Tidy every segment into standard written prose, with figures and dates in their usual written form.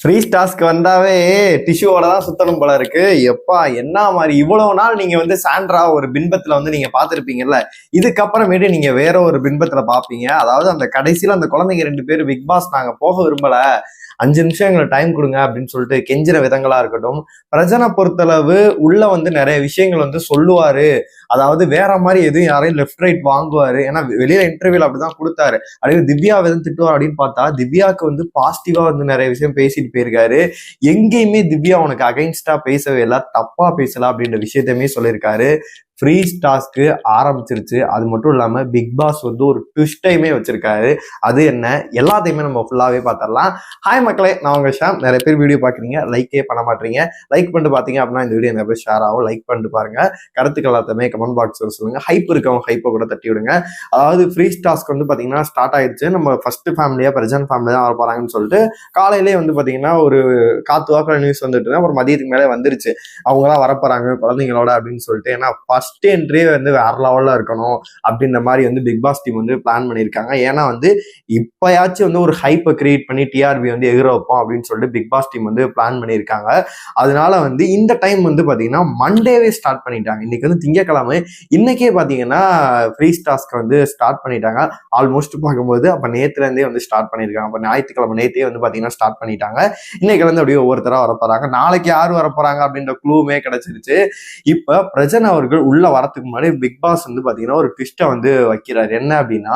Free task வந்தாவே டிஷ்யூவோட தான் சுத்தணும் போல இருக்கு. எப்பா என்ன மாதிரி இவ்வளவு நாள் நீங்க வந்து சாண்ட்ரா ஒரு பின்பத்துல வந்து நீங்க பாத்திருப்பீங்கல்ல, இதுக்கப்புறமேட்டு நீங்க வேற ஒரு பின்பத்துல பாப்பீங்க. அதாவது அந்த கடைசியில அந்த குழந்தைங்க 2 பேரும் பிக் பாஸ் நாங்க போக விரும்பல, 5 நிமிஷம் எங்களுக்கு டைம் கொடுங்க அப்படின்னு சொல்லிட்டு கெஞ்சிற விதங்களா இருக்கட்டும். பிரஜனை பொறுத்தளவு உள்ள வந்து நிறைய விஷயங்கள் வந்து சொல்லுவாரு. அதாவது வேற மாதிரி எதுவும் யாரையும் லெஃப்ட் ரைட் வாங்குவாரு. ஏன்னா வெளியில இன்டர்வியூல அப்படிதான் கொடுத்தாரு. அப்படியே திவ்யா எதுவும் திட்டுவார் அப்படின்னு பார்த்தா திவ்யாவுக்கு வந்து பாசிட்டிவா வந்து நிறைய விஷயம் பேசிட்டு போயிருக்காரு. எங்கேயுமே திவ்யா உனக்கு அகைன்ஸ்டா பேசவே இல்லை, தப்பா பேசல அப்படின்ற விஷயத்தையுமே சொல்லியிருக்காரு. ஃப்ரீ டாஸ்க்கு ஆரம்பிச்சிருச்சு. அது மட்டும் இல்லாம பிக் பாஸ் வந்து ஒரு ட்விஸ்டையுமே வச்சிருக்காரு. அது என்ன எல்லாத்தையுமே நம்ம ஃபுல்லாவே பார்த்துடலாம். ஹாய் மக்களே, நான் உங்க ஷாம். நிறைய பேர் வீடியோ பாக்குறீங்க, லைக்கே பண்ண மாட்டீங்க. லைக் பண்ணிட்டு பாத்தீங்க அப்படின்னா இந்த வீடியோ நிறைய பேர் ஷேர் ஆகும். லைக் பண்ணிட்டு பாருங்க. கருத்துக்கள் எல்லாத்தையுமே கமெண்ட் பாக்ஸ்ல சொல்லுங்க. ஹைப் இருக்கவங்க ஹைப்பை கூட தட்டி விடுங்க. அதாவது ஃப்ரீ டாஸ்க் வந்து பாத்தீங்கன்னா ஸ்டார்ட் ஆயிடுச்சு. நம்ம ஃபர்ஸ்ட் ஃபேமிலியா பிரஜன் ஃபேமிலி தான் வர போறாங்கன்னு சொல்லிட்டு காலையிலேயே வந்து பாத்தீங்கன்னா ஒரு காத்து வாக்கில் நியூஸ் வந்துட்டு அப்புறம் மதியத்துக்கு மேலே வந்துருச்சு. அவங்க தான் வரப்போறாங்க குழந்தைங்களோட அப்படின்னு சொல்லிட்டு. ஏன்னா ஃபர்ஸ்ட் என்ட்ரியே வந்து வேற லெவல்ல இருக்கணும் அப்படின்ற மாதிரி வந்து பிக் பாஸ் டீம் வந்து பிளான் பண்ணியிருக்காங்க. ஏன்னா வந்து இப்பயாச்சும் வந்து ஒரு ஹைப்பை கிரியேட் பண்ணி டிஆர்பி வந்து எகிர வைப்போம் அப்படின்னு சொல்லிட்டு பிக் பாஸ் டீம் வந்து பிளான் பண்ணியிருக்காங்க. அதனால வந்து இந்த டைம் வந்து பாத்தீங்கன்னா மண்டேவே ஸ்டார்ட் பண்ணிட்டாங்க. இன்னைக்கு வந்து திங்கக்கிழமை, இன்னைக்கே பாத்தீங்கன்னா ஃப்ரீ டாஸ்க் வந்து ஸ்டார்ட் பண்ணிட்டாங்க. ஆல்மோஸ்ட் பார்க்கும்போது அப்ப நேத்துல இருந்தே வந்து ஸ்டார்ட் பண்ணியிருக்காங்க. அப்ப ஞாயிற்றுக்கிழமை நேத்தே வந்து பாத்தீங்கன்னா ஸ்டார்ட் பண்ணிட்டாங்க. இன்னைக்கு வந்து அப்படியே ஒவ்வொருத்தரா வரப்போறாங்க. நாளைக்கு யார் வரப்போறாங்க அப்படின்ற க்ளூமே கிடைச்சிருச்சு. இப்ப பிரஜன் அவர்கள் உள்ள வரத்துக்கு முன்னாடி பிக் பாஸ் வந்து பாத்தீங்கன்னா ஒரு ட்விஸ்டை வந்து வைக்கிறாரு. என்ன அப்படின்னா,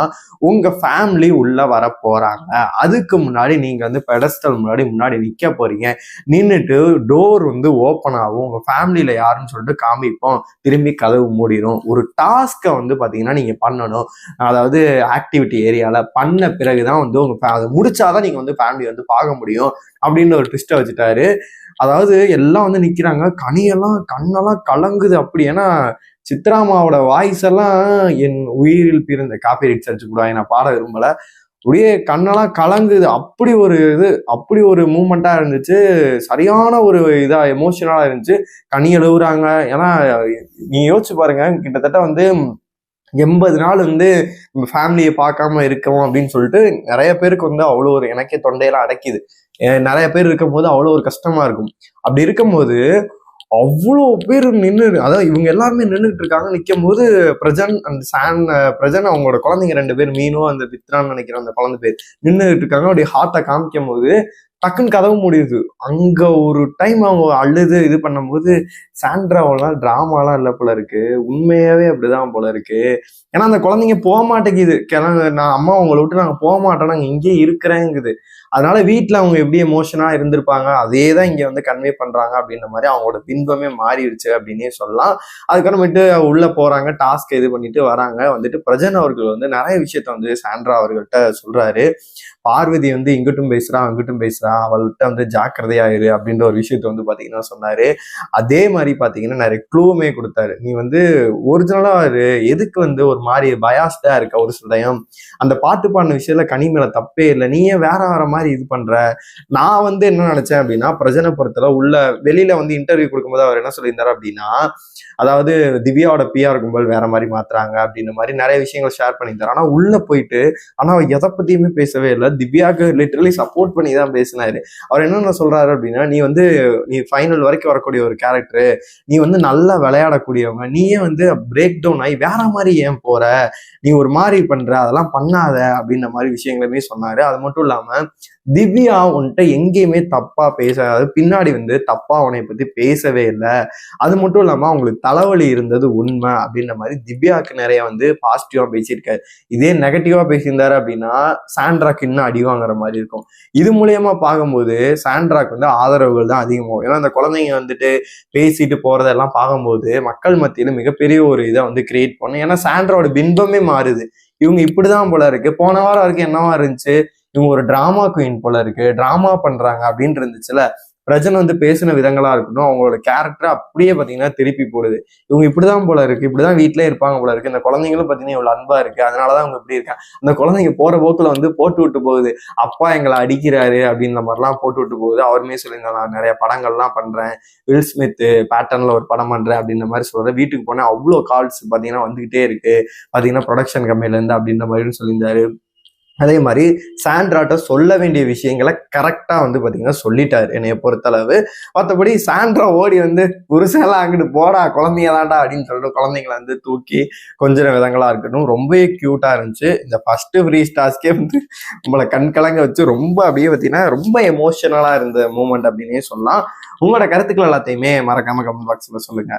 உங்க ஃபேமிலி உள்ள வர போறாங்க, அதுக்கு முன்னாடி நீங்க வந்து பெடஸ்டல் முன்னாடி நிக்க போறீங்க, நின்றுட்டு டோர் வந்து ஓப்பன் ஆகும், உங்க ஃபேமிலியில யாருன்னு சொல்லிட்டு காமிப்போம், திரும்பி கதவு மூடிடும். ஒரு டாஸ்கை வந்து பாத்தீங்கன்னா நீங்க பண்ணணும். அதாவது ஆக்டிவிட்டி ஏரியால பண்ண பிறகுதான் வந்து உங்க அதை முடிச்சாதான் நீங்க வந்து ஃபேமிலி வந்து பார்க்க முடியும் அப்படின்னு ஒரு ட்விஸ்டை வச்சுட்டாரு. அதாவது எல்லாம் வந்து நிக்கிறாங்க, கண்ணெல்லாம் கலங்குது. அப்படி ஏன்னா சித்ராமாவோட வாய்ஸ் எல்லாம் என் உயிரில் பிறந்த காப்பி ரைட்ஸ் அடிச்சு கூட நான் பாட விரும்பல. அப்படியே கண்ணெல்லாம் கலங்குது. அப்படி ஒரு மூமெண்டா இருந்துச்சு. சரியான ஒரு இதா எமோஷனலா இருந்துச்சு. கனி எழுவுறாங்க. ஏன்னா நீ யோசிச்சு பாருங்க, கிட்டத்தட்ட வந்து 80 நாள் வந்து ஃபேமிலியை பார்க்காம இருக்கோம் அப்படின்னு சொல்லிட்டு நிறைய பேருக்கு வந்து அவ்வளோ ஒரு, எனக்கே தொண்டையெல்லாம் அடைக்குது. நிறைய பேர் இருக்கும் போது அவ்வளோ ஒரு கஷ்டமா இருக்கும். அப்படி இருக்கும்போது அவ்வளோ பேர் நின்று, அதாவது இவங்க எல்லாருமே நின்றுட்டு இருக்காங்க. நிற்கும் போது பிரஜன் அவங்களோட குழந்தைங்க 2 பேர், மீனும் அந்த பித்ரான்னு நினைக்கிற அந்த குழந்தை பேர் நின்றுட்டு இருக்காங்க. அப்படியே ஹார்ட்டை காமிக்கும் போது டக்குன்னு கதவு முடியுது. அங்க ஒரு டைம் அவங்க அழுது இது பண்ணும்போது சாண்ட்ராவெல்லாம் டிராமாலாம் இல்லை போல இருக்கு, உண்மையாவே அப்படிதான் போல இருக்கு. ஏன்னா அந்த குழந்தைங்க போக மாட்டேங்குது. நான் அம்மா உங்களை விட்டு நாங்கள் போக மாட்டோம், நாங்கள் இங்கேயே இருக்கிறேங்குது. அதனால வீட்டில் அவங்க எப்படி எமோஷனா இருந்திருப்பாங்க, அதே தான் இங்கே வந்து கன்வே பண்றாங்க அப்படின்ற மாதிரி அவங்களோட பின்பமே மாறிடுச்சு அப்படின்னே சொல்லலாம். அதுக்கப்புறமேட்டு உள்ள போறாங்க, டாஸ்க் இது பண்ணிட்டு வராங்க. வந்துட்டு பிரஜன் அவர்கள் வந்து நிறைய விஷயத்த வந்து சாண்ட்ரா அவர்கள்ட்ட சொல்றாரு. பார்வதி வந்து இங்கிட்டும் பேசுறான் அங்கிட்டும் பேசுறான், அவள்கிட்ட வந்து ஜாக்கிரதையாயிரு அப்படின்ற ஒரு விஷயத்த வந்து பாத்தீங்கன்னா சொன்னாரு. அதே மாதிரி பாத்தீங்கன்னா நிறைய க்ளூவுமே கொடுத்தாரு. நீ வந்து ஒரிஜினலா எதுக்கு வந்து ஒரு மாதிரி பயாஸ்டா இருக்க, ஒரு சிலயம் அந்த பாட்டு பாடின விஷயத்துல கனி மேல தப்பே இல்லை, நீ ஏன் வேற மாதிரி இது பண்ற. நான் வந்து என்ன நினைச்சேன் அப்படின்னா, பிரஜனை பொறுத்தல உள்ள வெளியில வந்து இன்டர்வியூ கொடுக்கும்போது அவர் என்ன சொல்லியிருந்தாரு அப்படின்னா, அதாவது திவ்யாவோட பிஆர் கும்பல் வேற மாதிரி மாத்துறாங்க அப்படின்ற மாதிரி நிறைய விஷயங்கள் ஷேர் பண்ணியிருந்தாரு. ஆனா உள்ள போயிட்டு அவர் எதை பத்தியுமே பேசவே இல்லை. திவ்யாவுக்கு லிட்டரலி சப்போர்ட் பண்ணி தான் பேசினாரு. அவர் என்னென்ன சொல்றாரு அப்படின்னா, நீ ஃபைனல் வரைக்கும் வரக்கூடிய ஒரு கேரக்டர், நீ வந்து நல்லா விளையாடக்கூடியவங்க, நீயே வந்து பிரேக் டவுன் ஆகி வேற மாதிரி ஏன் போற, நீ ஒரு மாதிரி பண்ற, அதெல்லாம் பண்ணாத அப்படின்ற மாதிரி விஷயங்களுமே சொன்னாரு. அது மட்டும் இல்லாம திவ்யா உன்கிட்ட எங்கேயுமே தப்பா பேசாது, பின்னாடி வந்து தப்பா உன்னை பத்தி பேசவே இல்லை, அது மட்டும் இல்லாம அவங்களுக்கு தலைவலி இருந்தது உண்மை அப்படின்ற மாதிரி திவ்யாவுக்கு நிறைய வந்து பாசிட்டிவா பேசியிருக்காரு. இதே நெகட்டிவா பேசியிருந்தாரு அப்படின்னா சாண்ட்ராக்கு இன்னும் அடி வாங்குற மாதிரி இருக்கும். இது மூலியமா பார்க்கும்போது சாண்ட்ராக்கு வந்து ஆதரவுகள் தான் அதிகமாகும். ஏன்னா அந்த குழந்தைங்க வந்துட்டு பேசிட்டு போறதெல்லாம் பார்க்கும்போது மக்கள் மத்தியில மிகப்பெரிய ஒரு இதை வந்து கிரியேட் பண்ணும். ஏன்னா சாண்ட்ராவோட பின்பமே மாறுது. இவங்க இப்படிதான் போல இருக்கு. போன வாரம் வரைக்கும் என்னவா இருந்துச்சு, இவங்க ஒரு டிராமா குயின் போல இருக்கு, டிராமா பண்றாங்க அப்படின்னு இருந்துச்சுல. பிரஜன் வந்து பேசின விதங்களா இருக்கட்டும், அவங்களோட கேரக்டர் அப்படியே பாத்தீங்கன்னா திருப்பி போடுது. இவங்க இப்படிதான் போல இருக்கு, இப்படிதான் வீட்டிலே இருப்பாங்க போல இருக்கு, இந்த குழந்தைங்களும் பாத்தீங்கன்னா இவ்வளவு அன்பா இருக்கு, அதனாலதான் அவங்க இப்படி இருக்காங்க. அந்த குழந்தைங்க போற போக்குல வந்து போட்டு விட்டு போகுது, அப்பா எங்களை அடிக்கிறாரு அப்படின்ற மாதிரிலாம் போட்டு விட்டு போகுது. அவருமே சொல்லியிருந்தாங்க, நான் நிறைய படங்கள்லாம் பண்றேன், வில் ஸ்மித் பேட்டர்ன்ல ஒரு படம் பண்றேன் அப்படின்ற மாதிரி சொல்றேன். வீட்டுக்கு போனா அவ்வளோ கால்ஸ் பாத்தீங்கன்னா வந்துகிட்டே இருக்கு, பாத்தீங்கன்னா ப்ரொடக்ஷன் கம்பெனில இருந்து அப்படின்ற மாதிரி சொல்லியிருந்தாரு. அதே மாதிரி சாண்ட்ராட்ட சொல்ல வேண்டிய விஷயங்களை கரெக்டா வந்து பாத்தீங்கன்னா சொல்லிட்டாரு என்னைய பொறுத்தளவு. மற்றபடி சாண்ட்ரா ஓடி வந்து புருஷெல்லாம் அங்கிட்டு போடா குழந்தைங்களாண்டா அப்படின்னு சொல்லிட்டு குழந்தைங்களை வந்து தூக்கி கொஞ்சம் விதங்களா இருக்கட்டும் ரொம்பவே கியூட்டா இருந்துச்சு. இந்த ஃபர்ஸ்ட் ஃப்ரீ டாஸ்கே வந்து நம்மளை கண்கலங்க வச்சு ரொம்ப அப்படியே பார்த்தீங்கன்னா ரொம்ப எமோஷனலா இருந்த மூமெண்ட் அப்படின்னே சொல்லலாம். உங்களோட கருத்துக்கள் எல்லாத்தையுமே மறக்காம கமெண்ட் பாக்ஸ்ல சொல்லுங்க.